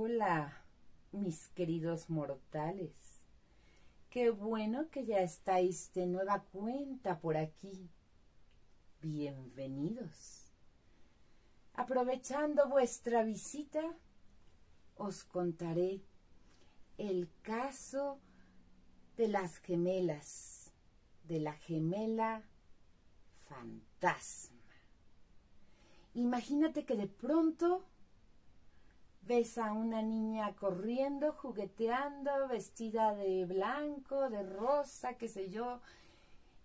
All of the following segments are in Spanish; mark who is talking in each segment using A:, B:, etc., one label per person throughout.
A: Hola, mis queridos mortales. Qué bueno que ya estáis de nueva cuenta por aquí. Bienvenidos. Aprovechando vuestra visita, os contaré el caso de las gemelas, de la gemela fantasma. Imagínate que de pronto ves a una niña corriendo, jugueteando, vestida de blanco, de rosa, qué sé yo,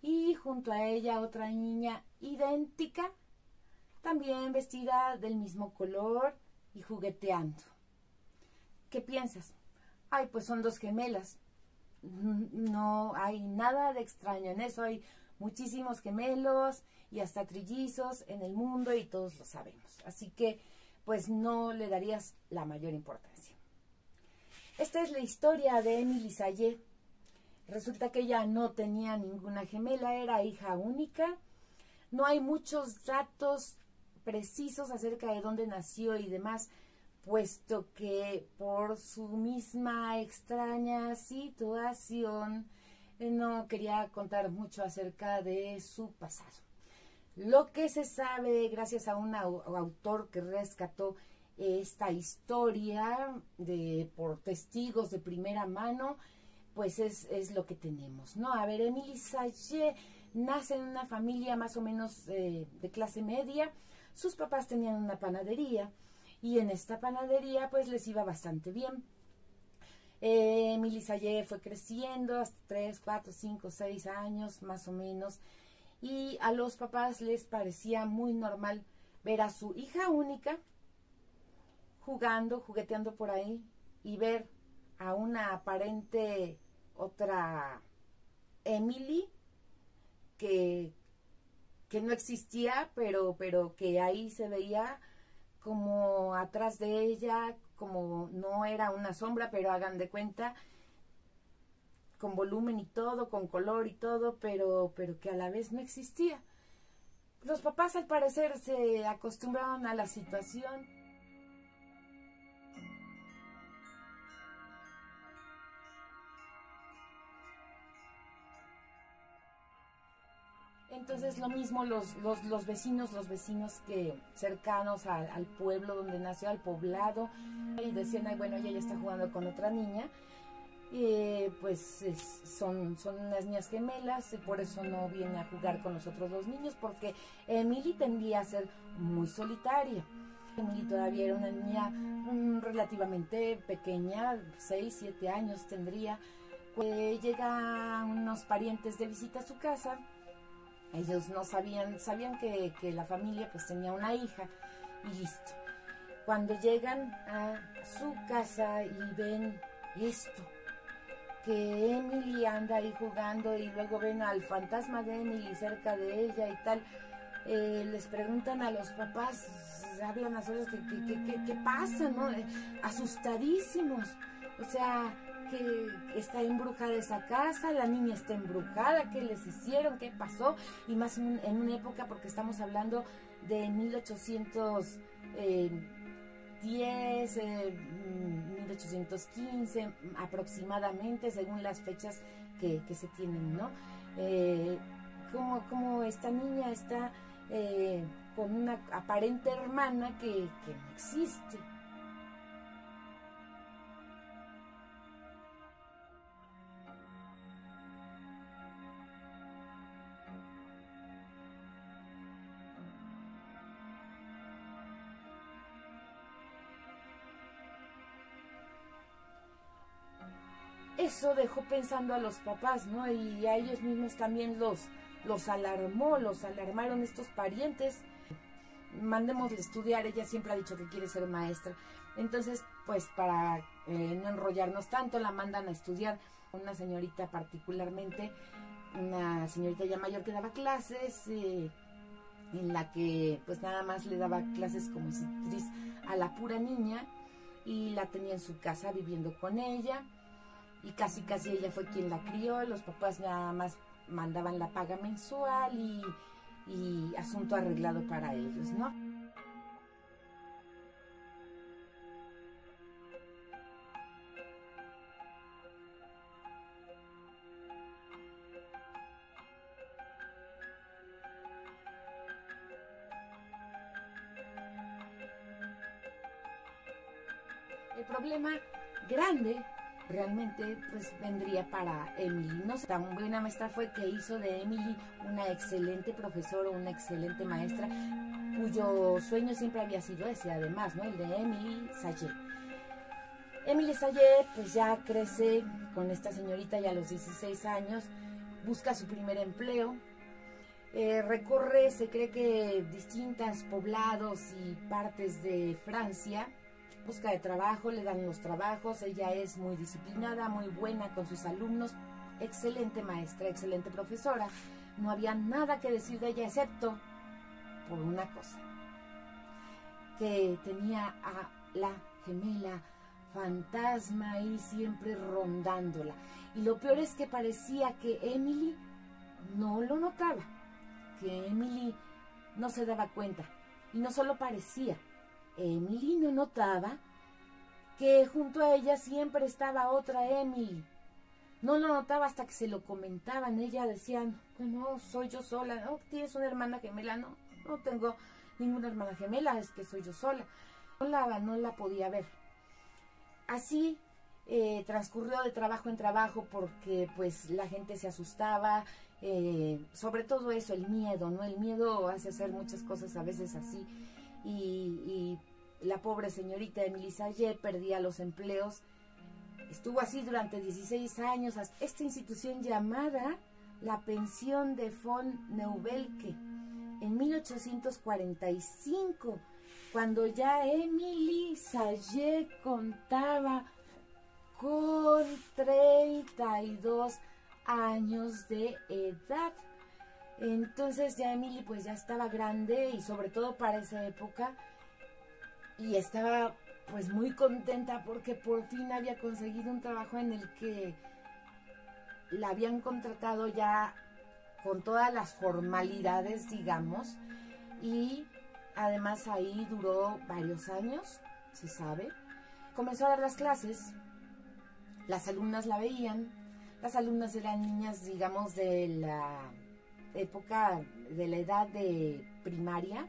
A: y junto a ella otra niña idéntica, también vestida del mismo color y jugueteando. ¿Qué piensas? Ay, pues son dos gemelas. No hay nada de extraño en eso, hay muchísimos gemelos y hasta trillizos en el mundo y todos lo sabemos. Así que pues no le darías la mayor importancia. Esta es la historia de Émilie Sallé. Resulta que ella no tenía ninguna gemela, era hija única. No hay muchos datos precisos acerca de dónde nació y demás, puesto que por su misma extraña situación no quería contar mucho acerca de su pasado. Lo que se sabe, gracias a un autor que rescató esta historia por testigos de primera mano, pues es lo que tenemos, ¿no? A ver, Émilie Sallé nace en una familia más o menos de clase media. Sus papás tenían una panadería y en esta panadería pues les iba bastante bien. Émilie Sallé fue creciendo hasta 3, 4, 5, 6 años más o menos. Y a los papás les parecía muy normal ver a su hija única jugando, jugueteando por ahí y ver a una aparente otra Émilie que no existía, pero que ahí se veía como atrás de ella, como no era una sombra, pero hagan de cuenta, con volumen y todo, con color y todo, pero que a la vez no existía. Los papás al parecer se acostumbraron a la situación. Entonces lo mismo los vecinos que cercanos al pueblo donde nació, al poblado, y decían, ay, bueno, ella ya está jugando con otra niña. Son unas niñas gemelas y por eso no viene a jugar con los otros dos niños, porque Émilie tendía a ser muy solitaria. Émilie todavía era una niña relativamente pequeña, 6, 7 años tendría. Llegan unos parientes de visita a su casa. Ellos no sabían que la familia pues tenía una hija y listo. Cuando llegan a su casa y ven esto, que Émilie anda ahí jugando y luego ven al fantasma de Émilie cerca de ella y tal, les preguntan a los papás, hablan a solas, ¿qué pasa, no? Asustadísimos, o sea, que está embrujada esa casa, la niña está embrujada, ¿qué les hicieron? ¿Qué pasó? Y más en una época, porque estamos hablando de 1810, 1815 aproximadamente, según las fechas que se tienen, ¿no? Como esta niña está con una aparente hermana que no existe. Eso dejó pensando a los papás, ¿no? Y a ellos mismos también los alarmaron estos parientes. Mandémosle estudiar, ella siempre ha dicho que quiere ser maestra. Entonces, pues para no enrollarnos tanto, la mandan a estudiar. Una señorita particularmente, una señorita ya mayor que daba clases, en la que pues nada más le daba clases como institutriz a la pura niña y la tenía en su casa viviendo con ella. Y casi ella fue quien la crió, los papás nada más mandaban la paga mensual y asunto arreglado para ellos, ¿no? problema grande realmente pues vendría para Emily. No sé, tan buena maestra fue que hizo de Emily una excelente profesora, una excelente maestra, cuyo sueño siempre había sido ese, además, ¿no? El de Emily Sayé. Emily Sayé pues ya crece con esta señorita ya a los 16 años, busca su primer empleo, recorre, se cree que distintos poblados y partes de Francia, busca de trabajo, le dan los trabajos, ella es muy disciplinada, muy buena con sus alumnos, excelente maestra, excelente profesora. No había nada que decir de ella excepto por una cosa, que tenía a la gemela fantasma ahí siempre rondándola. Y lo peor es que parecía que Emily no lo notaba, que Emily no se daba cuenta. Y no solo parecía, Emily no notaba que junto a ella siempre estaba otra Emily. No lo notaba hasta que se lo comentaban. Ella decía, no, soy yo sola. ¿No tienes una hermana gemela? No, no tengo ninguna hermana gemela, es que soy yo sola. No la podía ver. Así transcurrió de trabajo en trabajo porque pues la gente se asustaba, sobre todo eso, el miedo, ¿no? El miedo hace hacer muchas cosas a veces así. Y la pobre señorita Emily Sayé perdía los empleos. Estuvo así durante 16 años, esta institución llamada la Pensión de von Neubelke, en 1845, cuando ya Emily Sayé contaba con 32 años de edad. Entonces ya Emily pues ya estaba grande y sobre todo para esa época, y estaba pues muy contenta porque por fin había conseguido un trabajo en el que la habían contratado ya con todas las formalidades, digamos, y además ahí duró varios años, se sabe. Comenzó a dar las clases, las alumnas la veían, las alumnas eran niñas, digamos, de la época, de la edad de primaria,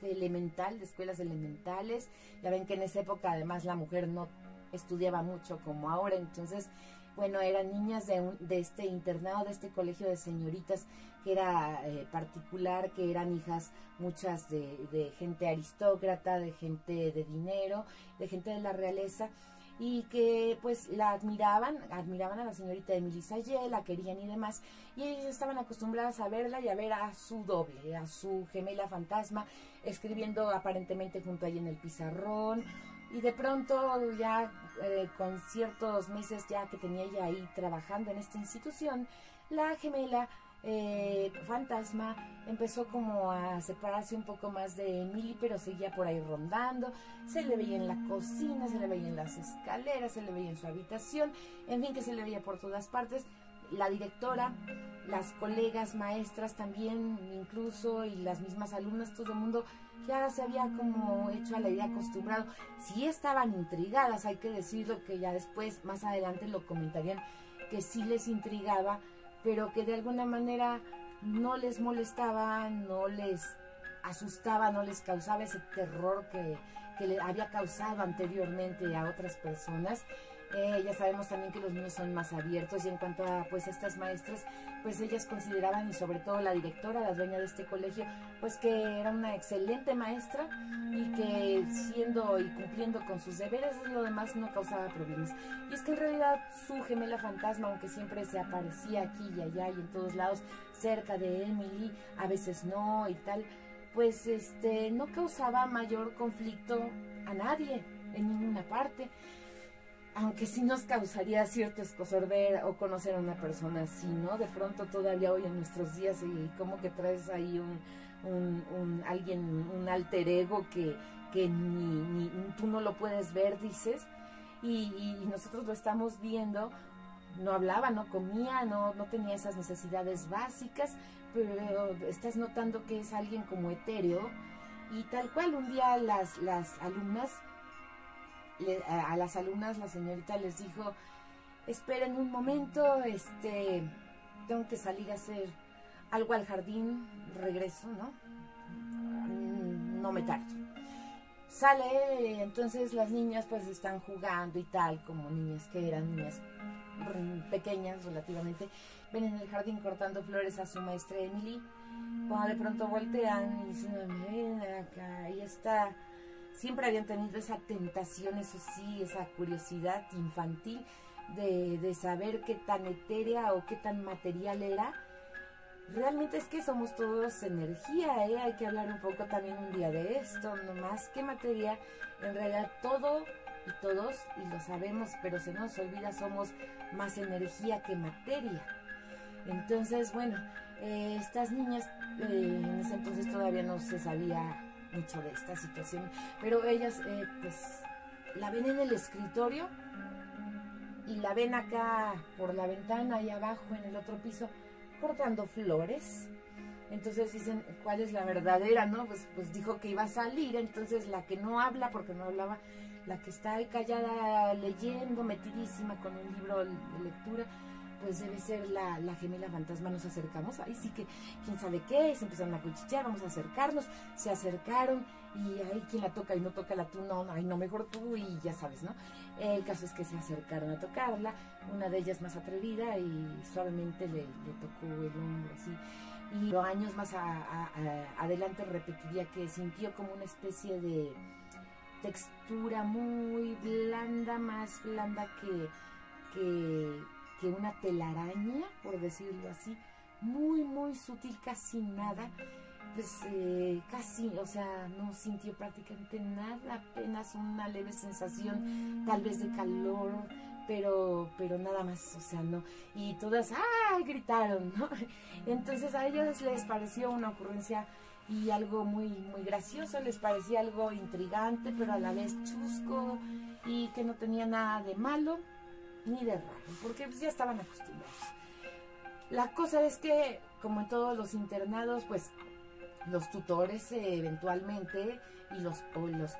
A: de elemental, de escuelas elementales. Ya ven que en esa época además la mujer no estudiaba mucho como ahora, entonces, bueno, eran niñas de este internado, de este colegio de señoritas que era particular, que eran hijas muchas de gente aristócrata, de gente de dinero, de gente de la realeza, y que pues la admiraban a la señorita Emily Sayé, la querían y demás, y ellos estaban acostumbradas a verla y a ver a su doble, a su gemela fantasma, escribiendo aparentemente junto a ella en el pizarrón. Y de pronto ya con ciertos meses ya que tenía ella ahí trabajando en esta institución, la gemela fantasma empezó como a separarse un poco más de Emily, pero seguía por ahí rondando. Se le veía en la cocina, se le veía en las escaleras, se le veía en su habitación, en fin, que se le veía por todas partes. La directora, las colegas maestras también incluso, y las mismas alumnas, todo el mundo ya se había como hecho a la idea, acostumbrado. Sí estaban intrigadas, hay que decirlo, que ya después, más adelante lo comentarían, que sí les intrigaba, pero que de alguna manera no les molestaba, no les asustaba, no les causaba ese terror que le había causado anteriormente a otras personas. Ya sabemos también que los niños son más abiertos, y en cuanto a pues estas maestras, pues ellas consideraban, y sobre todo la directora, la dueña de este colegio, pues que era una excelente maestra y que siendo y cumpliendo con sus deberes, lo demás no causaba problemas. Y es que en realidad su gemela fantasma, aunque siempre se aparecía aquí y allá y en todos lados cerca de Emily, a veces no y tal, pues no causaba mayor conflicto a nadie en ninguna parte. Aunque sí nos causaría cierto escozor ver o conocer a una persona así, ¿no? De pronto todavía hoy en nuestros días, y como que traes ahí un alter ego que ni tú no lo puedes ver, dices, y nosotros lo estamos viendo. No hablaba, no comía, no tenía esas necesidades básicas, pero estás notando que es alguien como etéreo, y tal cual. Un día las alumnas, a las alumnas la señorita les dijo: esperen un momento, tengo que salir a hacer algo al jardín, regreso, ¿no? No me tardo. Sale, entonces las niñas pues están jugando y tal, como niñas que eran, niñas pequeñas relativamente, ven en el jardín cortando flores a su maestra Emily, cuando de pronto voltean y dicen, ven acá, y está, siempre habían tenido esa tentación, eso sí, esa curiosidad infantil de saber qué tan etérea o qué tan material era. Realmente es que somos todos energía, ¿eh? Hay que hablar un poco también un día de esto, no más que materia, en realidad todo y todos, y lo sabemos, pero se nos olvida, somos más energía que materia. Entonces, bueno, estas niñas, en ese entonces todavía no se sabía mucho de esta situación, pero ellas pues la ven en el escritorio y la ven acá por la ventana ahí abajo en el otro piso cortando flores. Entonces dicen, ¿cuál es la verdadera, no? Pues dijo que iba a salir, entonces la que no habla, porque no hablaba, la que está ahí callada leyendo, metidísima con un libro de lectura, pues debe ser la gemela fantasma. Nos acercamos, ahí sí que quién sabe qué, se empezaron a cuchichear, vamos a acercarnos, se acercaron y ahí quien la toca y no toca la tú, no, ay no, mejor tú, y ya sabes, ¿no? El caso es que se acercaron a tocarla, una de ellas más atrevida y suavemente le tocó el hombro así. Y años más adelante repetiría que sintió como una especie de textura muy blanda, más blanda que una telaraña, por decirlo así, muy, muy sutil, casi nada, pues casi, o sea, no sintió prácticamente nada, apenas una leve sensación, tal vez de calor, pero nada más, o sea, no, y todas, ¡ay!, gritaron, ¿no? Entonces a ellos les pareció una ocurrencia y algo muy, muy gracioso, les parecía algo intrigante, pero a la vez chusco, y que no tenía nada de malo ni de raro, porque pues ya estaban acostumbrados. La cosa es que, como en todos los internados, pues los tutores eventualmente y los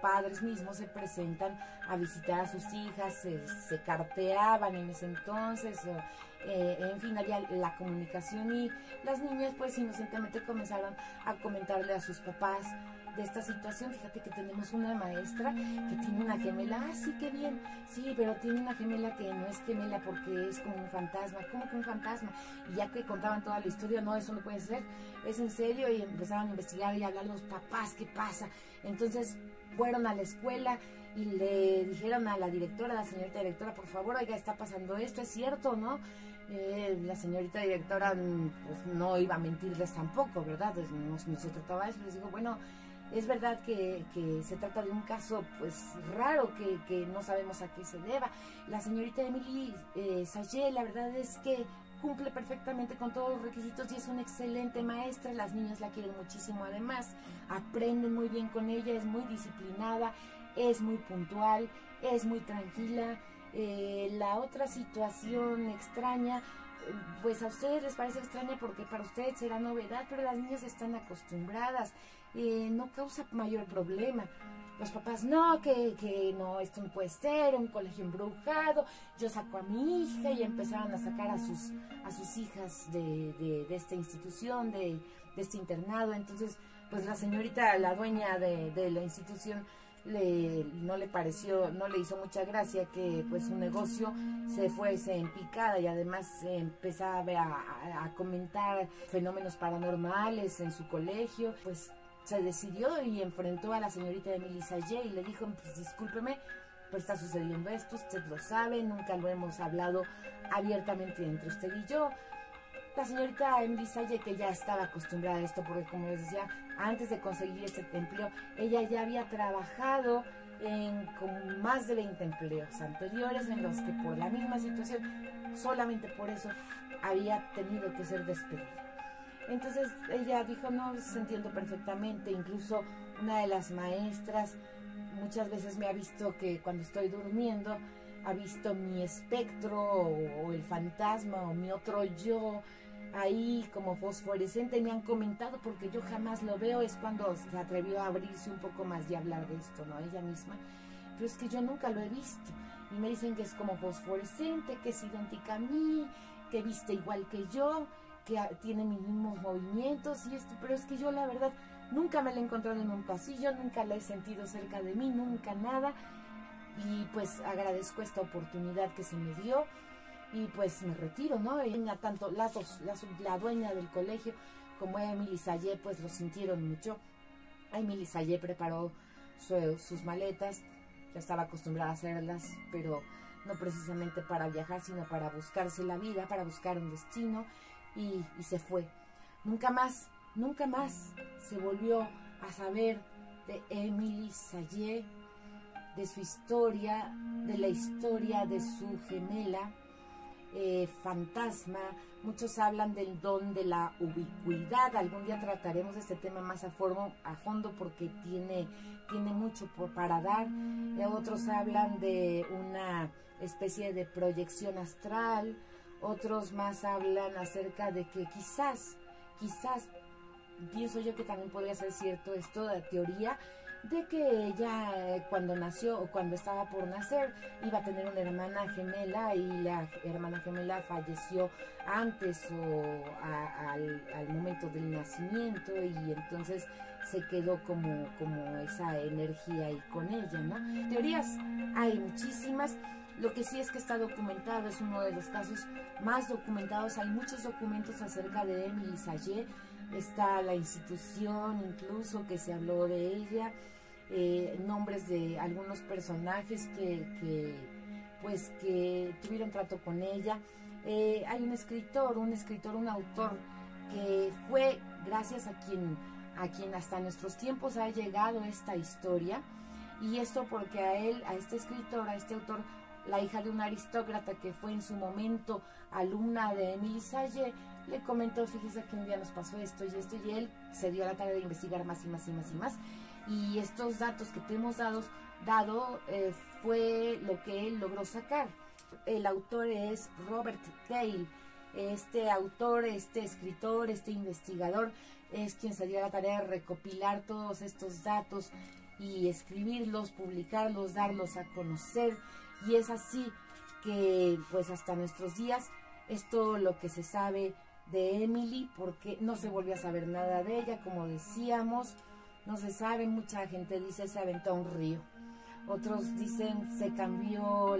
A: padres mismos se presentan a visitar a sus hijas, se carteaban en ese entonces, en fin, había la comunicación y las niñas pues inocentemente comenzaron a comentarle a sus papás de esta situación. Fíjate que tenemos una maestra que tiene una gemela, sí, qué bien, sí, pero tiene una gemela que no es gemela porque es como un fantasma. ¿Cómo que un fantasma? Y ya que contaban toda la historia, no, eso no puede ser, es en serio, y empezaron a investigar y a hablar a los papás, ¿qué pasa? Entonces fueron a la escuela y le dijeron a la directora, a la señorita directora, por favor, oiga, está pasando esto, ¿es cierto, no? La señorita directora pues no iba a mentirles tampoco, ¿verdad? Pues, no se trataba de eso, les digo, bueno, es verdad que se trata de un caso pues raro, que no sabemos a qué se deba. La señorita Emily Sayé, la verdad es que cumple perfectamente con todos los requisitos y es una excelente maestra. Las niñas la quieren muchísimo, además aprenden muy bien con ella, es muy disciplinada, es muy puntual, es muy tranquila. La otra situación extraña, pues a ustedes les parece extraña porque para ustedes será novedad, pero las niñas están acostumbradas, no causa mayor problema. Los papás, no, que no, esto no puede ser, un colegio embrujado, yo saco a mi hija, y empezaron a sacar a sus hijas de esta institución, de este internado. Entonces, pues la señorita, la dueña de la institución, no le pareció, no le hizo mucha gracia que pues su negocio se fuese en picada, y además empezaba a comentar fenómenos paranormales en su colegio. Pues se decidió y enfrentó a la señorita Emily Sayé y le dijo, pues discúlpeme, pero está sucediendo esto, usted lo sabe, nunca lo hemos hablado abiertamente entre usted y yo. La señorita Emily Sayé, que ya estaba acostumbrada a esto, porque como les decía, antes de conseguir este empleo, ella ya había trabajado con más de 20 empleos anteriores en los que por la misma situación, solamente por eso, había tenido que ser despedida. Entonces ella dijo, no, se entiendo perfectamente. Incluso una de las maestras muchas veces me ha visto que cuando estoy durmiendo, ha visto mi espectro o el fantasma o mi otro yo ahí como fosforescente. Me han comentado, porque yo jamás lo veo, es cuando se atrevió a abrirse un poco más y hablar de esto, ¿no? Ella misma. Pero es que yo nunca lo he visto. Y me dicen que es como fosforescente, que es idéntica a mí, que viste igual que yo, que tiene mis mismos movimientos y esto. Pero es que yo la verdad Nunca me la he encontrado en un pasillo, nunca la he sentido cerca de mí, nunca nada. Y pues agradezco esta oportunidad que se me dio y pues me retiro, ¿no? Ella, tanto la dueña del colegio como Emily Sayé, pues lo sintieron mucho. Emily Sayé preparó sus maletas, ya estaba acostumbrada a hacerlas, pero no precisamente para viajar, sino para buscarse la vida, para buscar un destino, y se fue. Nunca más se volvió a saber de Emily Sayé, de su historia, de la historia de su gemela fantasma. Muchos hablan del don de la ubicuidad. Algún día trataremos este tema más a fondo porque tiene mucho para dar. Otros hablan de una especie de proyección astral. Otros más hablan acerca de que quizás, pienso yo que también podría ser cierto esto de teoría, de que ella cuando nació o cuando estaba por nacer iba a tener una hermana gemela y la hermana gemela falleció antes o al momento del nacimiento, y entonces se quedó como esa energía ahí con ella, ¿no? Teorías hay muchísimas. Lo que sí es que está documentado, es uno de los casos más documentados. Hay muchos documentos acerca de Emily Sayé. Está la institución incluso que se habló de ella, nombres de algunos personajes que tuvieron trato con ella. Hay un escritor, un autor que fue gracias a quien hasta nuestros tiempos ha llegado esta historia, y esto porque a este escritor, a este autor, la hija de un aristócrata que fue en su momento alumna de Emily Sayé, le comentó: fíjese que un día nos pasó esto y esto, y él se dio a la tarea de investigar más y más y más y más, y estos datos que te hemos dado fue lo que él logró sacar. El autor es Robert Dale. Este autor, este escritor, este investigador es quien se dio a la tarea de recopilar todos estos datos y escribirlos, publicarlos, darlos a conocer, y es así que pues hasta nuestros días es todo lo que se sabe de Emily, porque no se volvió a saber nada de ella. Como decíamos, no se sabe. Mucha gente dice se aventó a un río, otros dicen se cambió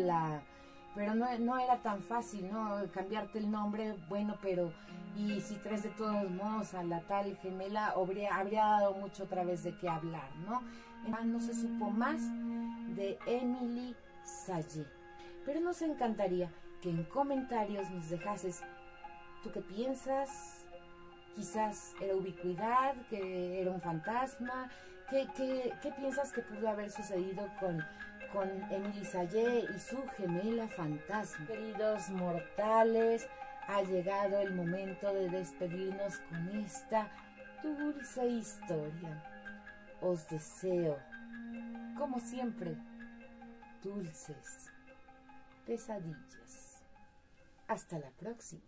A: pero no era tan fácil, ¿no? Cambiarte el nombre, bueno, pero y si traes de todos modos a la tal gemela, habría dado mucho otra vez de qué hablar, ¿no? No se supo más de Emily Sayé, pero nos encantaría que en comentarios nos dejases tú qué piensas. Quizás era ubicuidad, que era un fantasma. ¿Qué piensas que pudo haber sucedido con Emily Sayé y su gemela fantasma? Queridos mortales, ha llegado el momento de despedirnos con esta dulce historia. Os deseo, como siempre, dulces pesadillas. Hasta la próxima.